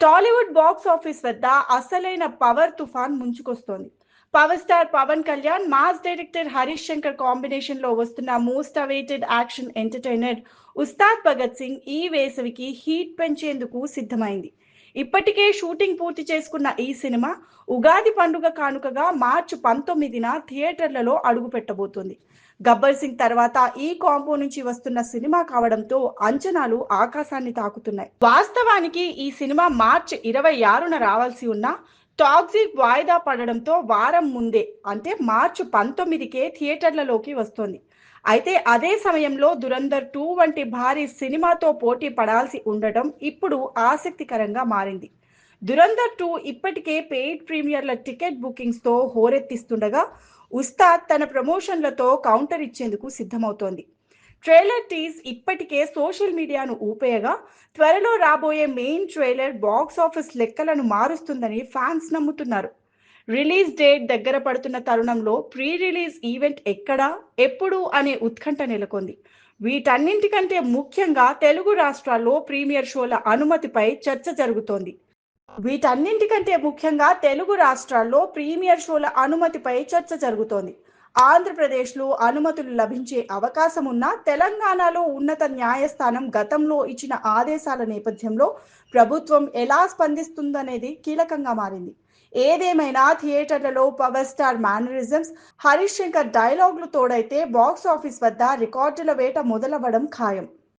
Tollywood box office వద్ద అసలైన power తుఫాన్ ముంచుకొస్తోంది. Power star Pawan Kalyan, mass director Harish Shankar combination లో వస్తున్న most awaited action entertainer Ustaad Bhagat Singh ఈ వేసవికి హీట్ పెంచేందుకు సిద్ధమైంది. ఇప్పటికే షూటింగ్ పూర్తి చేసుకున్న ఈ సినిమా ఉగాది పండుగ కానుకగా మార్చి 19న థియేటర్లలో అడుగుపెట్టబోతోంది. గబ్బర్ సింగ్ తర్వాత ఈ కాంబో నుంచి వస్తున్న సినిమా కావడంతో అంచనాలు ఆకాశాన్ని తాకుతున్నాయి. వాస్తవానికి ఈ సినిమా మార్చి 26న రావాల్సి ఉన్న టాక్సిక్ వాయిదా పడడంతో వారం ముందే అంటే మార్చి 19కే థియేటర్లలోకి వస్తోంది. అయితే అదే సమయంలో దురంధర్ 2 వంటి భారీ సినిమాతో పోటీ పడాల్సి ఉండటం ఇప్పుడు ఆసక్తికరంగా మారింది. దురంధర్ 2 ఇప్పటికే పెయిడ్ ప్రీమియర్ల టికెట్ బుకింగ్స్ తో హోరెత్తిస్తుండగా ఉస్తాద్ తన ప్రమోషన్లతో కౌంటర్ ఇచ్చేందుకు సిద్ధమవుతోంది. ట్రైలర్ టీజ్ ఇప్పటికే సోషల్ మీడియాను ఊపేయగా త్వరలో రాబోయే మెయిన్ ట్రైలర్ బాక్స్ ఆఫీస్ లెక్కలను మారుస్తుందని ఫ్యాన్స్ నమ్ముతున్నారు. రిలీజ్ డేట్ దగ్గర పడుతున్న తరుణంలో ప్రీ రిలీజ్ ఈవెంట్ ఎక్కడా, ఎప్పుడు అనే ఉత్కంఠ నెలకొంది. వీటన్నింటికంటే ముఖ్యంగా తెలుగు రాష్ట్రాల్లో ప్రీమియర్ షోల అనుమతిపై చర్చ జరుగుతోంది. వీటన్నింటికంటే ముఖ్యంగా తెలుగు రాష్ట్రాల్లో ప్రీమియర్ షోల అనుమతిపై చర్చ జరుగుతోంది. ఆంధ్రప్రదేశ్లో అనుమతులు లభించే అవకాశం ఉన్నా తెలంగాణలో ఉన్నత న్యాయస్థానం గతంలో ఇచ్చిన ఆదేశాల నేపథ్యంలో ప్రభుత్వం ఎలా స్పందిస్తుందనేది కీలకంగా మారింది. ఏదేమైనా థియేటర్లలో power star mannerisms, Harish Shankar డైలాగులు తోడైతే బాక్స్ ఆఫీస్ వద్ద రికార్డుల వేట మొదలవ్వడం ఖాయం.